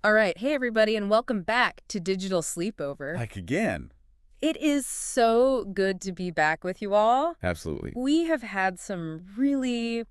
All right. Hey, everybody, and welcome back to Digital Sleepover. Like again. It is so good to be back with you all. Absolutely. We have had some really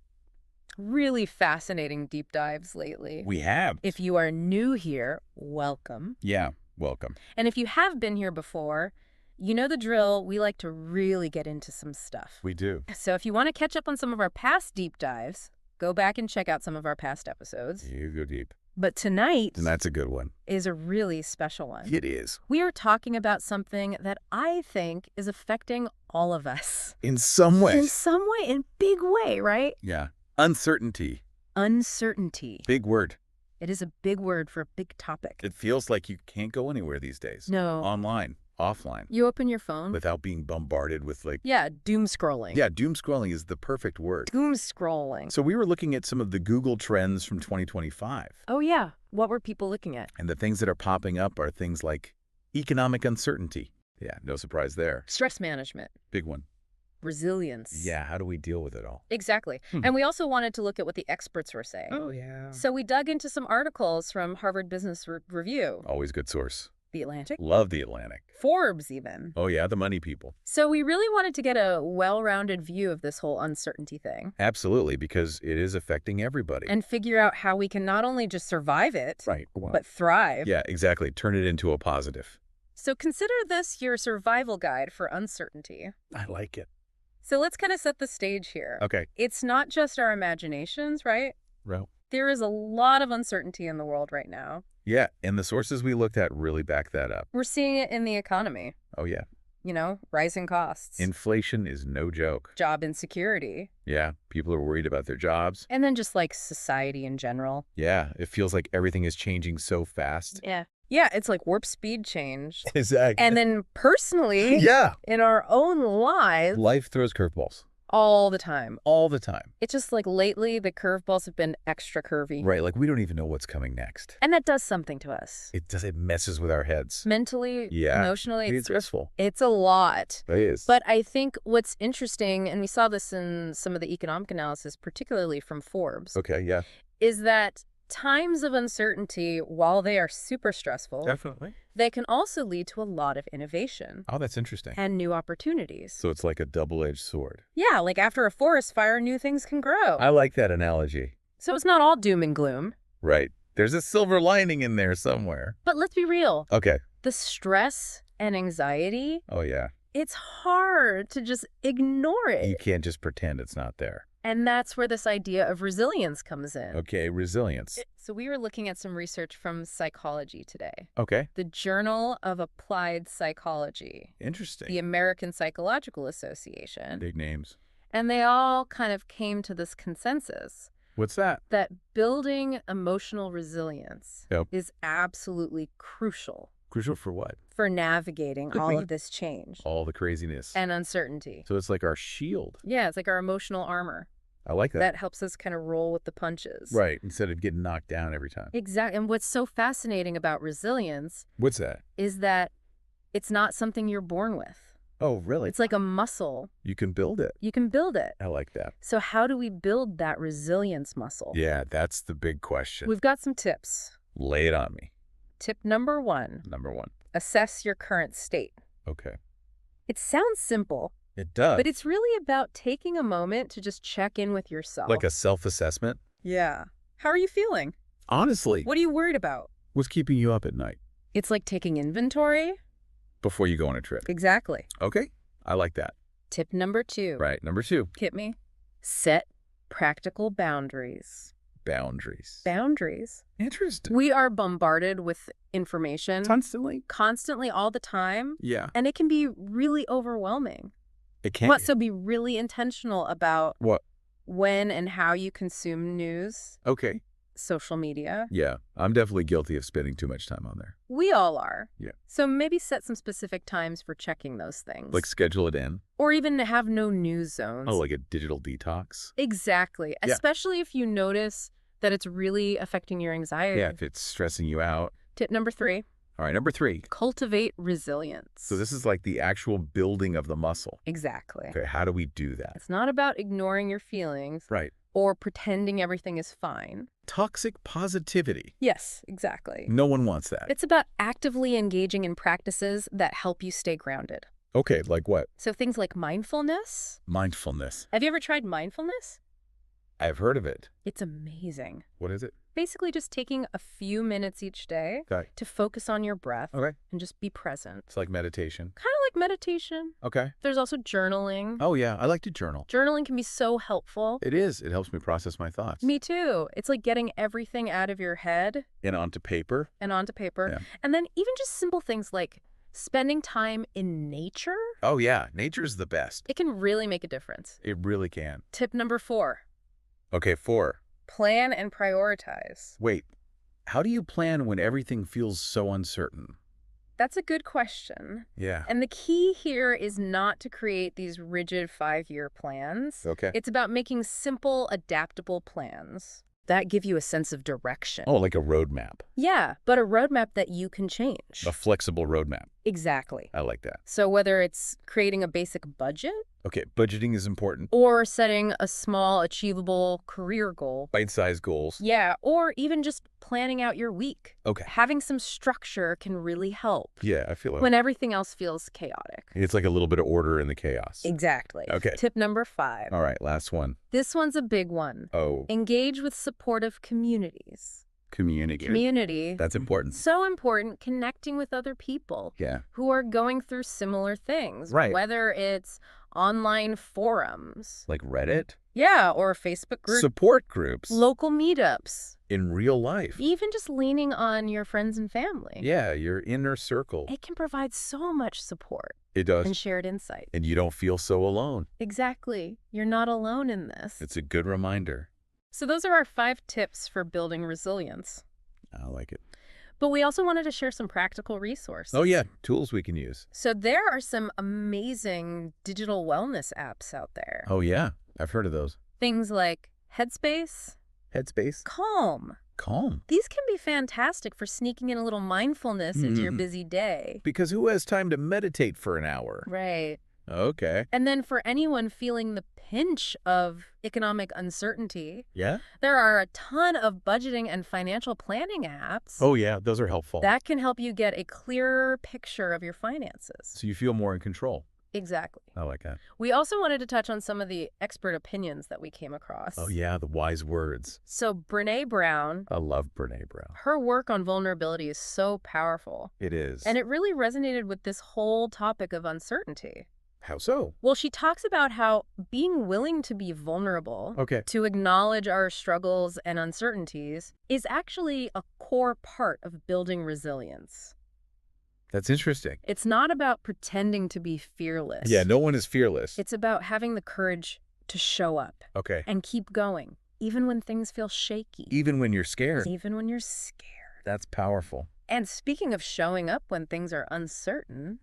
fascinating deep dives lately. We have. If you are new here, welcome. Yeah, welcome. And if you have been here before, you know the drill. We like to really get into some stuff. We do. So if you want to catch up on some of our past deep dives, go back and check out some of our past episodes. You go deep. But tonight And that's a good one. is a really special one. It is. We are talking about something that I think is affecting all of us. In some way. In some way, in a big way, right? Yeah. Uncertainty. Uncertainty. Big word. It is a big word for a big topic. It feels like you can't go anywhere these days. No. Online. Offline. You open your phone. Without being bombarded with Yeah, doom scrolling. Yeah, doom scrolling is the perfect word. Doom scrolling. So we were looking at some of the Google trends from 2025. Oh, yeah. What were people looking at? And the things that are popping up are things like economic uncertainty. Yeah, no surprise there. Stress management. Big one. Resilience. Yeah, how do we deal with it all? Exactly. And we also wanted to look at what the experts were saying. Oh, yeah. So we dug into some articles from Harvard Business Review, Always good source. The Atlantic, Love The Atlantic. Forbes even. Oh, yeah, the money people. So we really wanted to get a well-rounded view of this whole uncertainty thing. Absolutely, because it is affecting everybody. And figure out how we can not only just survive it, Right. but thrive. Yeah, exactly. Turn it into a positive. So consider this your survival guide for uncertainty. I like it. So let's kind of set the stage here. Okay. It's not just our imaginations, right? Well, There is a lot of uncertainty in the world right now. yeah, and the sources we looked at really back that up. We're seeing it in the economy. Oh, yeah. You know, rising costs, Inflation is no joke. job insecurity, Yeah, people are worried about their jobs. and then just like society in general. Yeah, it feels like everything is changing so fast. Yeah. Yeah, it's like warp speed change. Exactly. And then personally, yeah. in our own lives, Life throws curveballs. all the time. All the time. It's just like lately the curveballs have been extra curvy. Right, like we don't even know what's coming next. And that does something to us. It messes with our heads. Mentally, Yeah. emotionally, It's stressful. it's a lot. It is. But I think what's interesting, and we saw this in some of the economic analysis, particularly from Forbes, Okay, yeah. is that times of uncertainty, while they are super stressful, Definitely. they can also lead to a lot of innovation Oh, that's interesting. and new opportunities. So it's like a double-edged sword. Yeah, like after a forest fire, new things can grow. I like that analogy. So it's not all doom and gloom. Right. There's a silver lining in there somewhere. But let's be real. Okay. The stress and anxiety, Oh, yeah. it's hard to just ignore You it. can't just pretend it's not there. And that's where this idea of resilience comes in. Okay, resilience. So we were looking at some research from Psychology Today, Okay. the Journal of Applied Psychology, Interesting. the American Psychological Association, Big names. and they all kind of came to this consensus What's that? that building emotional resilience Yep. is absolutely crucial Crucial for what? for navigating Could all be. of this change All the craziness. and uncertainty. So it's like our shield. Yeah, it's like our emotional armor I like that. that helps us kind of roll with the punches. Right. Instead of getting knocked down every time. Exactly. And what's so fascinating about resilience What's that? is that it's not something you're born with. Oh, really? It's like a muscle. You can build it. You can build it. I like that. So how do we build that resilience muscle? Yeah, that's the big question. We've got some tips. Lay it on me. Tip number 1, Number 1. assess your current state. Okay. It sounds simple, It does. but it's really about taking a moment to just check in with yourself. like a self-assessment. Yeah. How are you feeling? Honestly, What are you worried about? what's keeping you up at night It's like taking inventory. before you go on a trip? Exactly. Okay. I like that. Tip number 2. Right. Number 2, Hit me. Set practical boundaries. boundaries. Boundaries. Interesting. We are bombarded with information constantly all the time, Yeah. and it can be really overwhelming. It can. So be really intentional about What? when and how you consume news, Okay. social media. Yeah. I'm definitely guilty of spending too much time on there. We all are. Yeah. So maybe set some specific times for checking those things. Like schedule it in. or even have no news zones. Oh, like a digital detox? Exactly. Yeah. Especially if you notice that it's really affecting your anxiety. Yeah, if it's stressing you out. Tip number 3, All right, number 3. cultivate resilience. So this is like the actual building of the muscle. Exactly. Okay, how do we do that? It's not about ignoring your feelings Right. or pretending everything is fine. Toxic positivity. Yes, exactly. No one wants that. It's about actively engaging in practices that help you stay grounded. Okay, like what? So things like mindfulness. Mindfulness. Have you ever tried mindfulness? I've heard of it. It's amazing. What is it? Basically just taking a few minutes each day Okay. to focus on your breath Okay. and just be present. It's like meditation. Kind of like meditation. Okay. There's also journaling. Oh, yeah. I like to journal. Journaling can be so helpful. It is. It helps me process my thoughts. Me too. It's like getting everything out of your head And onto paper. and onto paper. Yeah. And then even just simple things like spending time in nature, Oh, yeah. Nature's the best. it can really make a difference. It really can. Tip number 4, Okay, 4. plan and prioritize. Wait. How do you plan when everything feels so uncertain? That's a good question. Yeah. And the key here is not to create these rigid 5-year plans. Okay. It's about making simple, adaptable plans that give you a sense of direction. Oh, like a roadmap. Yeah, but a roadmap that you can change. A flexible roadmap. Exactly. I like that. So whether it's creating a basic budget Okay, budgeting is important. or setting a small, achievable career goal. Bite-sized goals. Yeah, or even just planning out your week. Okay. Having some structure can really help Yeah, I feel it. when everything else feels chaotic. It's like a little bit of order in the chaos. Exactly. Okay. Tip number 5. All right, last one. This one's a big one. Oh, Engage with supportive communities. communicate. Community. That's important. So important, connecting with other people Yeah. who are going through similar things. Right. Whether it's online forums. Like Reddit? Yeah, or Facebook groups. Support groups. Local meetups. In real life. Even just leaning on your friends and family. Yeah, your inner circle. It can provide so much support It does. and shared insight. And you don't feel so alone. Exactly. You're not alone in this. It's a good reminder. So those are our 5 tips for building resilience. I like it. But we also wanted to share some practical resources. Oh, yeah. Tools we can use. So there are some amazing digital wellness apps out there. Oh, yeah. I've heard of those. Things like Headspace, Headspace. Calm. Calm. These can be fantastic for sneaking in a little mindfulness into your busy day. Because who has time to meditate for an hour? Right. Okay. And then for anyone feeling the pinch of economic uncertainty, Yeah? there are a ton of budgeting and financial planning apps Oh, yeah. Those are helpful. that can help you get a clearer picture of your finances. So you feel more in control. Exactly. I like that. We also wanted to touch on some of the expert opinions that we came across. Oh, yeah. The wise words. So Brene Brown, I love Brene Brown. her work on vulnerability is so powerful. It is. And it really resonated with this whole topic of uncertainty. How so? Well, she talks about how being willing to be vulnerable, Okay. to acknowledge our struggles and uncertainties, is actually a core part of building resilience. That's interesting. It's not about pretending to be fearless. Yeah, no one is fearless. It's about having the courage to show up Okay. and keep going, even when things feel shaky. Even when you're scared. Even when you're scared. That's powerful. And speaking of showing up when things are uncertain,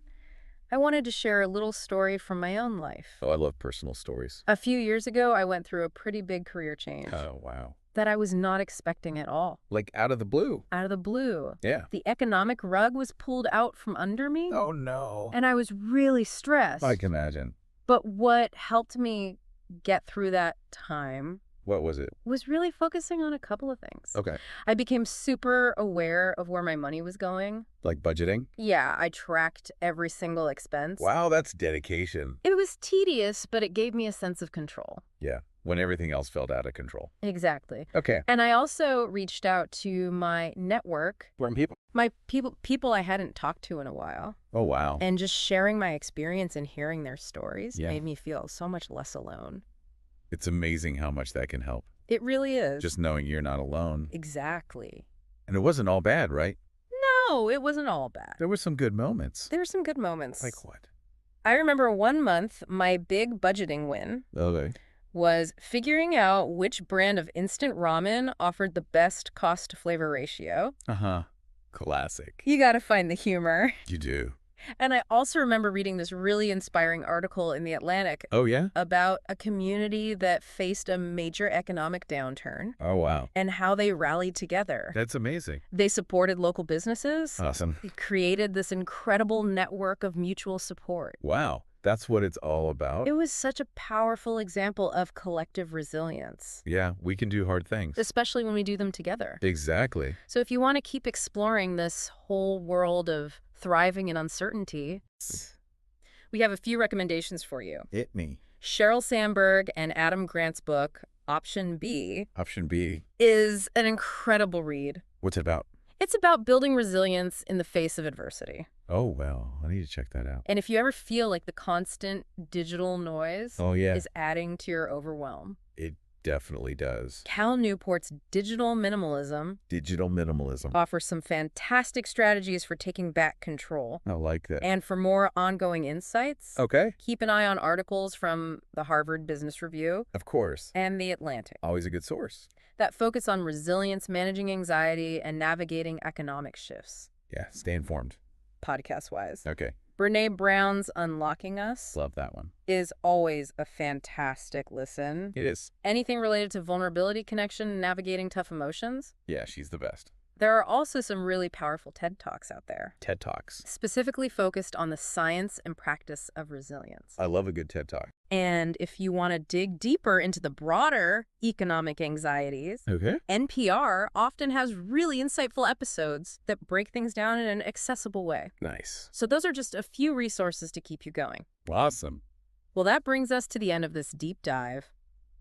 I wanted to share a little story from my own life. Oh, I love personal stories. A few years ago, I went through a pretty big career change Oh, wow. that I was not expecting at all. Like out of the blue. Out of the blue. Yeah. The economic rug was pulled out from under me, Oh, no. and I was really stressed. I can imagine. But what helped me get through that time What was it? was really focusing on a couple of things. Okay. I became super aware of where my money was going. Like budgeting? Yeah, I tracked every single expense. Wow, that's dedication. It was tedious, but it gave me a sense of control. Yeah. When everything else felt out of control. Exactly. Okay. And I also reached out to my network, Important people. my people I hadn't talked to in a while. Oh, wow. And just sharing my experience and hearing their stories Yeah. made me feel so much less alone. It's amazing how much that can help. It really is. Just knowing you're not alone. Exactly. And it wasn't all bad, right? No, it wasn't all bad. There were some good moments. There were some good moments. Like what? I remember one month, my big budgeting win Okay. was figuring out which brand of instant ramen offered the best cost-to-flavor ratio. Uh-huh. Classic. You gotta find the humor. You do. And I also remember reading this really inspiring article in The Atlantic Oh, yeah? about a community that faced a major economic downturn Oh, wow. and how they rallied together. That's amazing. They supported local businesses. Awesome. They created this incredible network of mutual support. Wow. That's what it's all about. It was such a powerful example of collective resilience, Yeah, we can do hard things. especially when we do them together. Exactly. So if you want to keep exploring this whole world of thriving in uncertainty, we have a few recommendations for you. Hit me. Sheryl Sandberg and Adam Grant's book, Option B, Option B. is an incredible read. What's it about? It's about building resilience in the face of adversity. Oh, well, I need to check that out. And if you ever feel like the constant digital noise Oh, yeah. is adding to your overwhelm, It definitely does. Cal Newport's Digital Minimalism Digital minimalism. offers some fantastic strategies for taking back control. I like that. And for more ongoing insights, Okay. keep an eye on articles from the Harvard Business Review Of course. and The Atlantic Always a good source. that focus on resilience, managing anxiety, and navigating economic shifts, Yeah, stay informed. podcast-wise. Okay. Brene Brown's Unlocking Us Love that one. is always a fantastic listen. It is. Anything related to vulnerability, connection, and navigating tough emotions? Yeah, she's the best. There are also some really powerful TED Talks out there, TED Talks. specifically focused on the science and practice of resilience. I love a good TED Talk. And if you want to dig deeper into the broader economic anxieties, Okay. NPR often has really insightful episodes that break things down in an accessible way. Nice. So those are just a few resources to keep you going. Awesome. Well, that brings us to the end of this deep dive.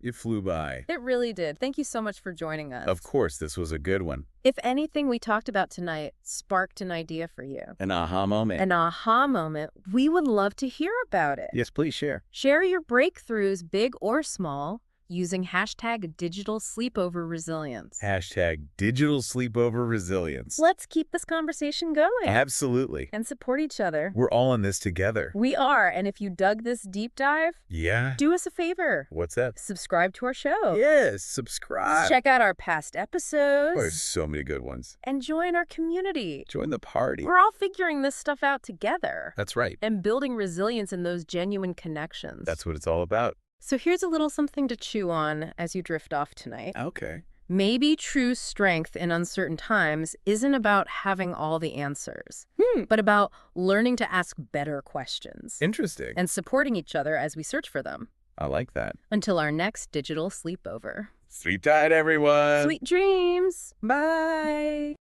It flew by. It really did. Thank you so much for joining us. Of course, this was a good one. If anything we talked about tonight sparked an idea for you, An aha moment. an aha moment, we would love to hear about it. Yes, please share. Share your breakthroughs, big or small, using hashtag Digital Sleepover Resilience. Hashtag Digital Sleepover Resilience. Let's keep this conversation going Absolutely. and support each other. We're all in this together. We are, and if you dug this deep dive, Yeah. do us a favor. What's that? Subscribe to our show. Yes, subscribe. Check out our past Oh, episodes there's so many good ones. and join our community. Join the party. We're all figuring this stuff out together That's right. and building resilience in those genuine connections. That's what it's all about. So here's a little something to chew on as you drift off tonight. Okay. Maybe true strength in uncertain times isn't about having all the answers, but about learning to ask better questions Interesting. and supporting each other as we search for them. I like that. Until our next digital sleepover. Sleep tight, everyone. Sweet dreams. Bye.